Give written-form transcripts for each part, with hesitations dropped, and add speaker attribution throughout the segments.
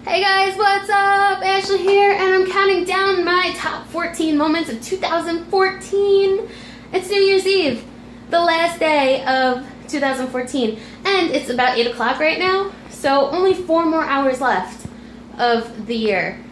Speaker 1: Hey guys, what's up? Ashley here, and I'm counting down my top 14 moments of 2014. It's New Year's Eve, the last day of 2014, and it's about 8 o'clock right now, so only 4 more hours left of the year.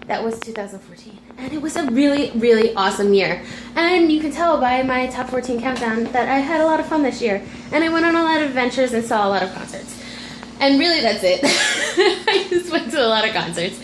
Speaker 1: That was 2014, and it was a really, really awesome year. And you can tell by my top 14 countdown that I had a lot of fun this year, and I went on a lot of adventures and saw a lot of concerts. And really, that's it. I just went to a lot of concerts.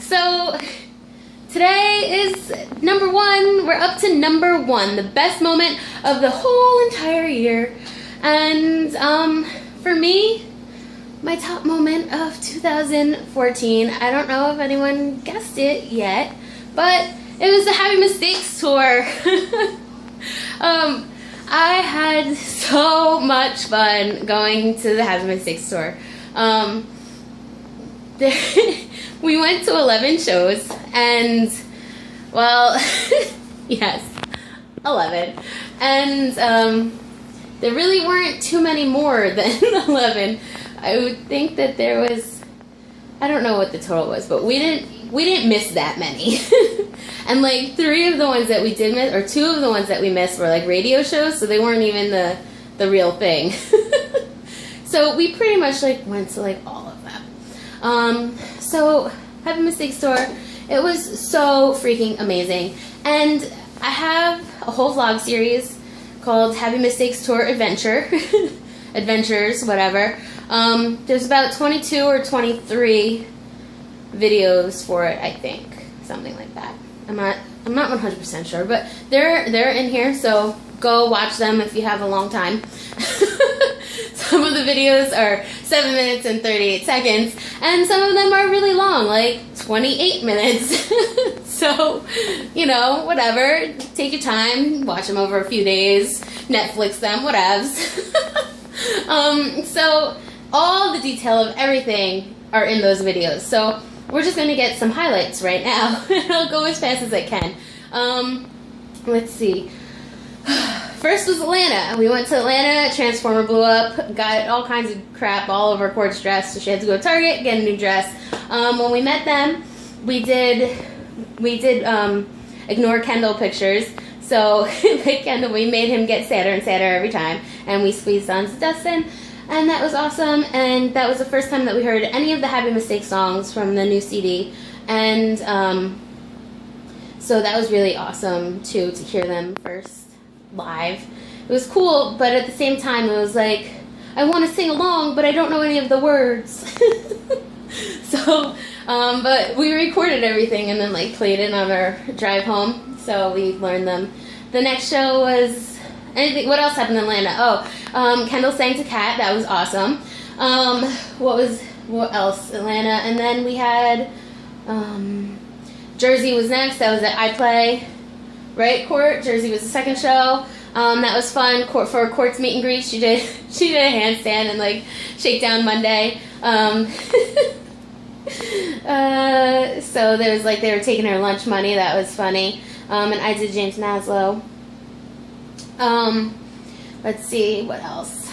Speaker 1: So today is number 1. We're up to number 1, the best moment of the whole entire year. And for me, my top moment of 2014, I don't know if anyone guessed it yet, but it was the Happy Mistakes tour. I had so much fun going to the Happy Mistakes tour. We went to 11 shows, and, well, yes, 11. And there really weren't too many more than 11. I would think that there was, I don't know what the total was, but we didn't miss that many. And like 3 of the ones that we did miss, or 2 of the ones that we missed were like radio shows, so they weren't even the real thing. So we pretty much like went to like all of them. So Happy Mistakes tour, it was so freaking amazing. And I have a whole vlog series called Happy Mistakes Tour Adventure. Adventures, whatever. There's about 22 or 23 videos for it, I think. Something like that. I'm not 100% sure, but they're in here, so go watch them if you have a long time. Some of the videos are 7 minutes and 38 seconds, and some of them are really long, like 28 minutes. So, you know, whatever. Take your time, watch them over a few days, Netflix them, whatevs. So all the detail of everything are in those videos. So we're just going to get some highlights right now. I'll go as fast as I can. Let's see. First was Atlanta. We went to Atlanta. Transformer blew up. Got all kinds of crap all over Court's dress, so she had to go to Target, get a new dress. When we met them, we did ignore Kendall pictures. So, like Kendall, we made him get sadder and sadder every time, and we squeezed on to Dustin, and that was awesome. And that was the first time that we heard any of the Happy Mistakes songs from the new CD, and so that was really awesome too, to hear them first live. It was cool, but at the same time it was like, I want to sing along, but I don't know any of the words. So, but we recorded everything and then like played it on our drive home, so we learned them. The next show was anything. What else happened in Atlanta? Oh, Kendall sang to Kat. That was awesome. What else? Atlanta, and then we had Jersey was next. That was at iPlay, right? Court. Jersey was the second show. That was fun. For Court's meet and greet, she did a handstand and like Shakedown Monday. So there was like, they were taking her lunch money. That was funny. And I did James Maslow. Let's see, what else?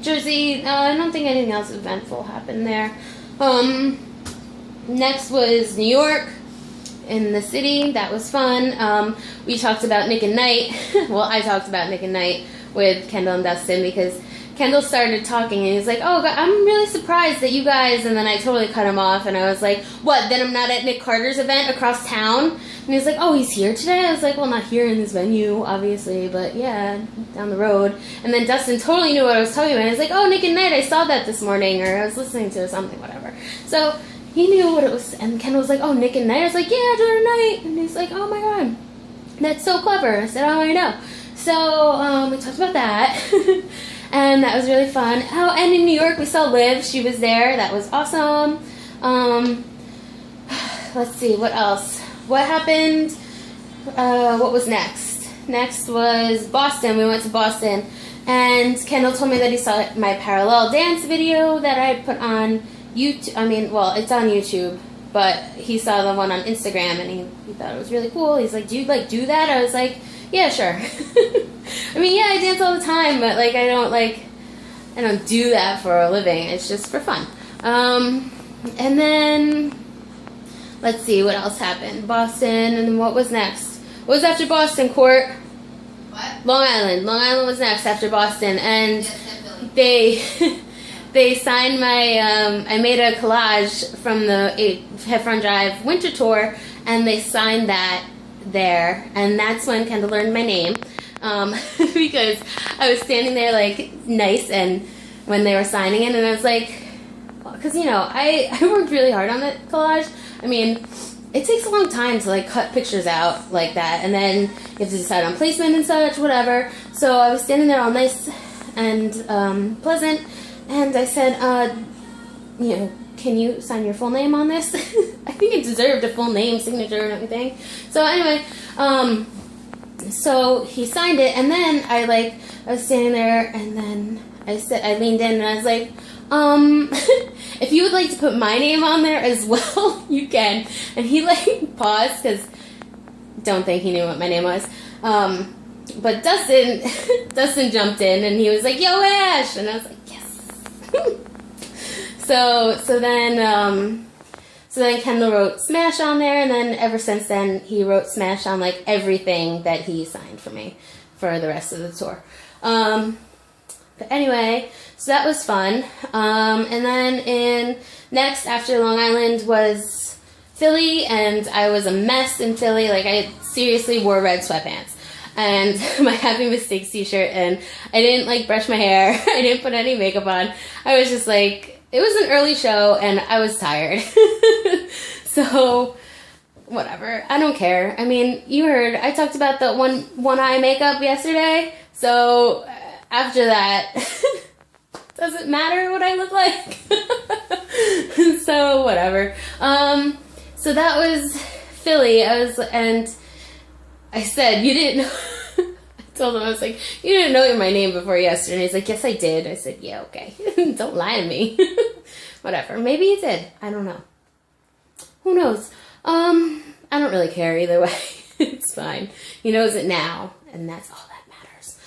Speaker 1: Jersey, I don't think anything else eventful happened there. Next was New York, in the city. That was fun. We talked about Nick and Knight. Well, I talked about Nick and Knight with Kendall and Dustin, because Kendall started talking and he's like, oh, God, I'm really surprised that you guys, and then I totally cut him off and I was like, what, then I'm not at Nick Carter's event across town? And he's like, oh, he's here today? I was like, well, not here in this venue, obviously, but yeah, down the road. And then Dustin totally knew what I was talking about. He's like, oh, Nick and Knight, I saw that this morning, or I was listening to something, whatever. So he knew what it was, and Kendall was like, oh, Nick and Knight? I was like, yeah, Jordan Knight. And he's like, oh my God, that's so clever. I said, oh, I know. So we talked about that. And that was really fun. Oh, and in New York, we saw Liv. She was there. That was awesome. Let's see, what else? What happened? What was next? Next was Boston. We went to Boston. And Kendall told me that he saw my parallel dance video that I put on YouTube. I mean, well, it's on YouTube, but he saw the one on Instagram, and he thought it was really cool. He's like, do you, like, do that? I was like, yeah, sure. I mean, yeah, I dance all the time, but, like, I don't do that for a living. It's just for fun. And then, let's see, what else happened? Boston, and then what was next? What was after Boston, Court?
Speaker 2: What?
Speaker 1: Long Island. Long Island was next after Boston, and
Speaker 2: Philly.
Speaker 1: they they signed my. I made a collage from the Heffron Drive Winter Tour, and they signed that there, and that's when Kendall learned my name, because I was standing there like nice, and when they were signing it, and I was like, because I worked really hard on the collage. I mean, it takes a long time to like cut pictures out like that, and then you have to decide on placement and such, whatever. So I was standing there all nice and pleasant, and I said, can you sign your full name on this? I think it deserved a full name, signature, and everything. So anyway, so he signed it, and then I was standing there, and then I leaned in, and I was like, if you would like to put my name on there as well, you can. And he paused, because don't think he knew what my name was. But Dustin jumped in, and he was like, "Yo, Ash!" And I was like, "Yes." So then Kendall wrote Smash on there, and then ever since then he wrote Smash on like everything that he signed for me for the rest of the tour. But anyway, so that was fun. And then next after Long Island was Philly, and I was a mess in Philly. Like, I seriously wore red sweatpants and my Happy Mistakes t-shirt, and I didn't brush my hair. I didn't put any makeup on. I was just it was an early show, and I was tired. So, whatever. I don't care. I mean, you heard, I talked about the one eye makeup yesterday, so after that, doesn't matter what I look like. So, whatever. So that was Philly. And I said, you didn't know. I told him, I was like, you didn't know my name before yesterday. And he's like, yes, I did. I said, yeah, okay. Don't lie to me. Whatever. Maybe you did. I don't know. Who knows? I don't really care either way. It's fine. He knows it now, and that's all that matters.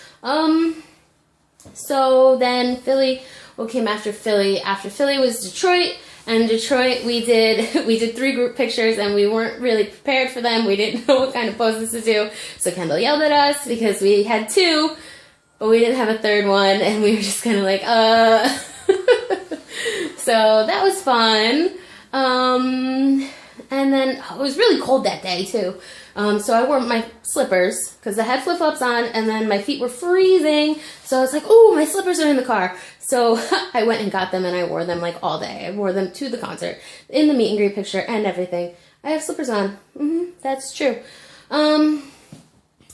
Speaker 1: So then Philly, what came after Philly? After Philly was Detroit, and Detroit we did 3 group pictures, and we weren't really prepared for them. We didn't know what kind of poses to do, so Kendall yelled at us because we had 2, but we didn't have a 3rd one, and we were just kind of like, So that was fun. And then it was really cold that day too. So I wore my slippers because I had flip-flops on, and then my feet were freezing. So I was like, oh, my slippers are in the car. So I went and got them, and I wore them all day. I wore them to the concert, in the meet and greet picture and everything. I have slippers on. That's true. And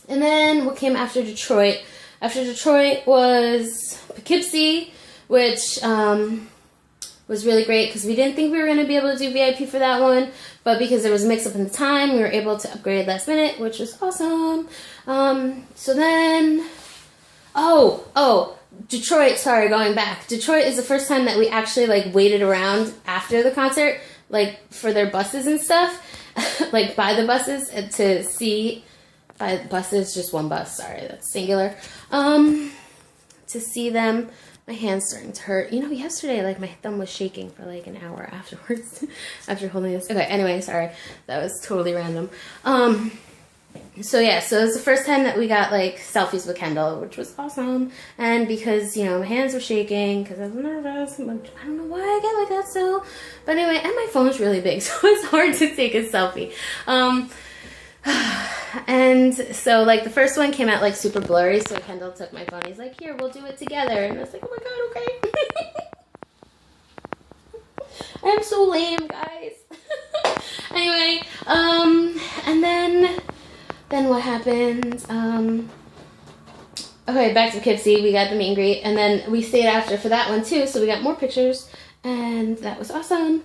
Speaker 1: then what came after Detroit? After Detroit was Poughkeepsie, which was really great because we didn't think we were going to be able to do VIP for that one, but because there was a mix-up in the time, we were able to upgrade last minute, which was awesome. So then, Detroit, sorry, going back. Detroit is the first time that we actually waited around after the concert, for their buses and stuff, by the buses to see, by buses, just one bus, sorry, that's singular, to see them. My hand's starting to hurt. Yesterday, my thumb was shaking for an hour afterwards after holding this. Okay, anyway, sorry. That was totally random. So it was the first time that we got, selfies with Kendall, which was awesome. And because, my hands were shaking because I was nervous. I don't know why I get like that still. But anyway, and my phone's really big, so it's hard to take a selfie. And so the first one came out super blurry, so Kendall took my phone. He's like, here, we'll do it together. And I was like, oh my god, okay. I'm so lame, guys. Anyway, and then what happened? Okay, back to Poughkeepsie. We got the meet and greet, and then we stayed after for that one too, so we got more pictures, and that was awesome.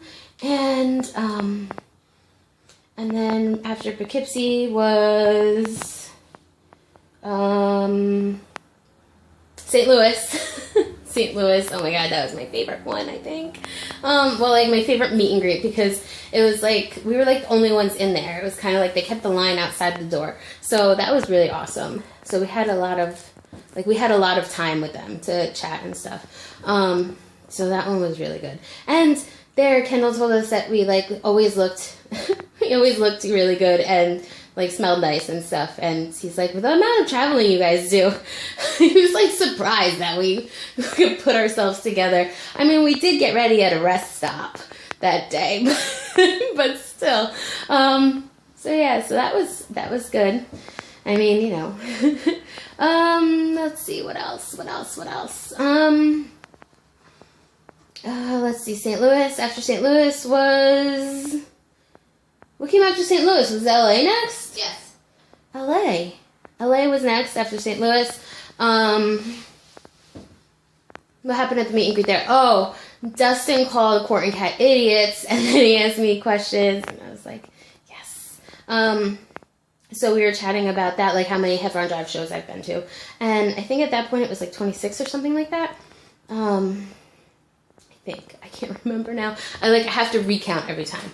Speaker 1: And then after Poughkeepsie was St. Louis. St. Louis, oh my god, that was my favorite one, I think. My favorite meet and greet, because it was we were the only ones in there. It was kind of they kept the line outside the door. So that was really awesome. So we had a lot of time with them to chat and stuff. So that one was really good. And there, Kendall told us that we like always looked, we always looked really good and like smelled nice and stuff. And he's like, with the amount of traveling you guys do, he was like surprised that we could put ourselves together. I mean, we did get ready at a rest stop that day, but still. So yeah, so that was good. I mean, you know. Let's see, what else? Let's see, St. Louis. After St. Louis was... What came after St. Louis? Was LA next?
Speaker 2: Yes.
Speaker 1: LA. LA was next after St. Louis. What happened at the meet and greet there? Oh, Dustin called Court and Kat idiots, and then he asked me questions, and I was like, yes. So we were chatting about that, like how many Heffron Drive shows I've been to. And I think at that point it was like 26 or something like that. I think. I can't remember now. I have to recount every time.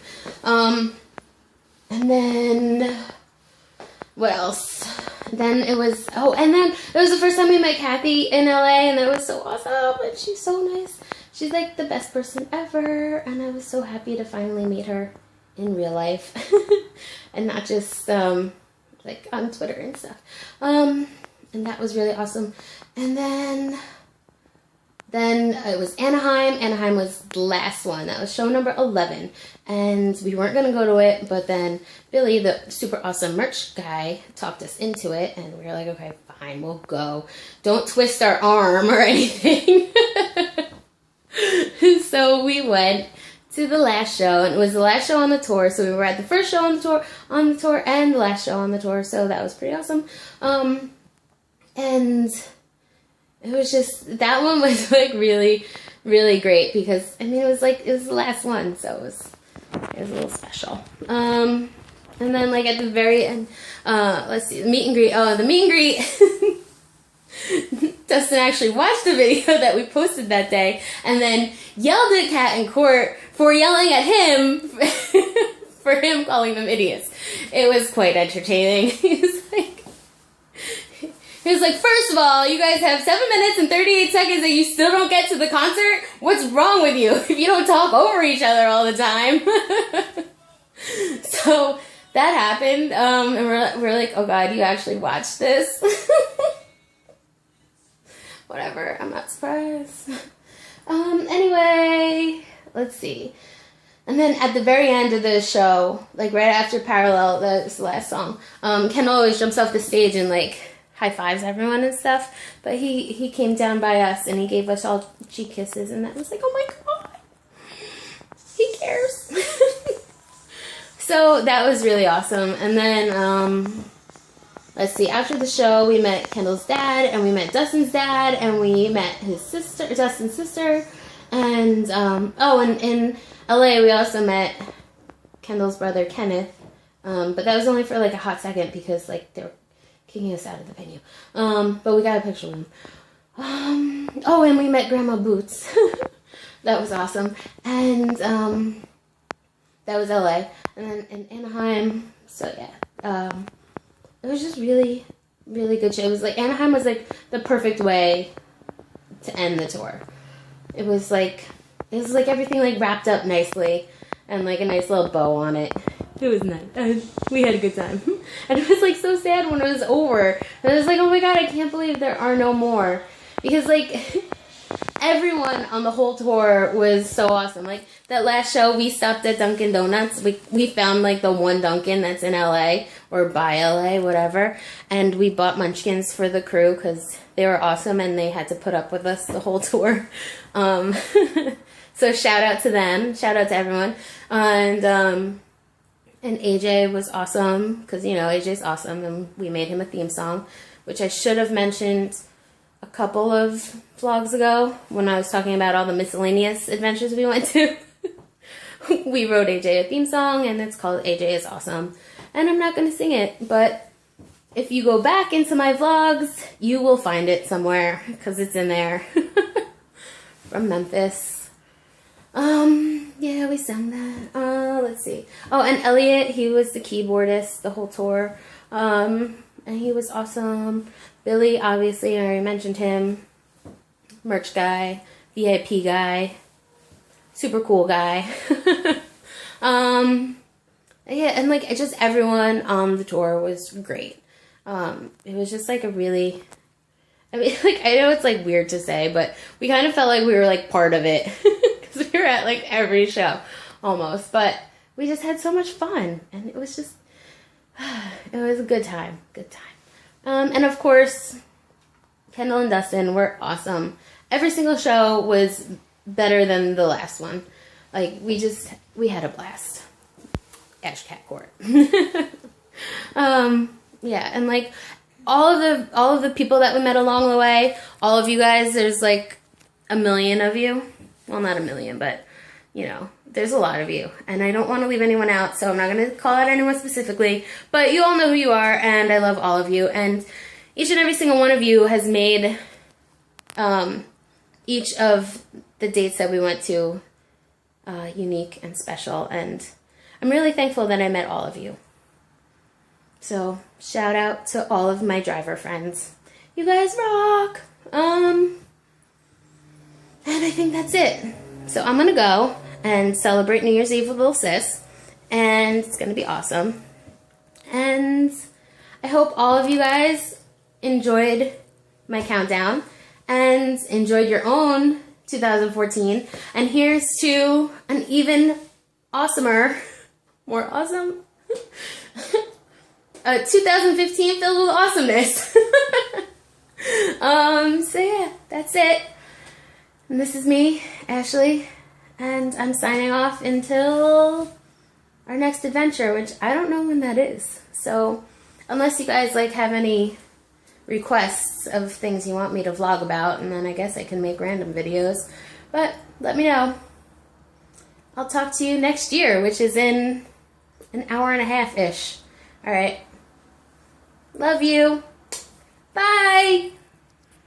Speaker 1: And then, what else? Then it was, and then it was the first time we met Kathy in LA, and that was so awesome, and she's so nice. She's like the best person ever, and I was so happy to finally meet her in real life, and not just, like on Twitter and stuff. And that was really awesome. And then it was Anaheim. Anaheim was the last one. That was show number 11. And we weren't going to go to it, but then Billy, the super awesome merch guy, talked us into it. And we were like, okay, fine, we'll go. Don't twist our arm or anything. So we went to the last show, and it was the last show on the tour. So we were at the first show on the tour, and the last show on the tour. So that was pretty awesome. And it was just, that one was like really, really great because I mean it was the last one, so it was a little special. And then like at the very end, let's see, the meet and greet. Oh, the meet and greet. Dustin actually watched the video that we posted that day and then yelled at Kat and Court for yelling at him for him calling them idiots. It was quite entertaining. He was like, first of all, you guys have 7 minutes and 38 seconds and you still don't get to the concert? What's wrong with you if you don't talk over each other all the time? So that happened, and we're like, oh God, you actually watched this? Whatever, I'm not surprised. Anyway, let's see. And then at the very end of the show, like right after Parallel, that's the last song, Ken always jumps off the stage and like high fives everyone and stuff. But he came down by us and he gave us all cheek kisses, and that was like, oh my God, he cares. So that was really awesome. And then, let's see, after the show, we met Kendall's dad, and we met Dustin's dad, and we met his sister, Dustin's sister, and, and in LA, we also met Kendall's brother, Kenneth, but that was only for, like, a hot second, because, like, they were kicking us out of the venue, but we got a picture of them. And we met Grandma Boots. That was awesome, and, that was LA, and then in Anaheim, so yeah, it was just really, really good show. It was like, Anaheim was like the perfect way to end the tour. It was like everything like wrapped up nicely and like a nice little bow on it. It was nice. We had a good time. And it was like so sad when it was over. And I was like, oh my God, I can't believe there are no more. Because like, everyone on the whole tour was so awesome. Like, that last show, we stopped at Dunkin' Donuts. We found, like, the one Dunkin' that's in LA, or by LA, whatever. And we bought munchkins for the crew, because they were awesome, and they had to put up with us the whole tour. So shout out to them. Shout out to everyone. And AJ was awesome, because, you know, AJ's awesome, and we made him a theme song, which I should have mentioned a couple of vlogs ago when I was talking about all the miscellaneous adventures we went to. We wrote AJ a theme song, and it's called AJ is Awesome. And I'm not going to sing it, but if you go back into my vlogs, you will find it somewhere, because it's in there. From Memphis. Yeah, we sang that. Let's see. Oh, and Elliot, he was the keyboardist the whole tour. And he was awesome. Billy, obviously, I already mentioned him. Merch guy, VIP guy. super cool guy. Yeah, and like just everyone on the tour was great. It was just like a really, I mean, like I know it's like weird to say, but we kind of felt like we were like part of it because we were at like every show almost. But we just had so much fun, and it was just, it was a good time, good time. And of course, Kendall and Dustin were awesome. Every single show was better than the last one. Like we had a blast. Ash Cat Court. Yeah, and like all of the people that we met along the way, all of you guys, there's like a million of you. Well, not a million, but you know, there's a lot of you. And I don't want to leave anyone out, so I'm not going to call out anyone specifically, but you all know who you are, and I love all of you. And each and every single one of you has made each of the dates that we went to unique and special, and I'm really thankful that I met all of you. So, shout out to all of my driver friends. You guys rock! And I think that's it. So I'm gonna go and celebrate New Year's Eve with Little Sis, and it's gonna be awesome. And I hope all of you guys enjoyed my countdown and enjoyed your own 2014. And here's to an even awesomer, more awesome, 2015 filled with awesomeness. So yeah, that's it. And this is me, Ashley, and I'm signing off until our next adventure, which I don't know when that is. So unless you guys like have any requests of things you want me to vlog about, and then I guess I can make random videos, but let me know. I'll talk to you next year, which is in an hour and a half-ish. All right. Love you. Bye.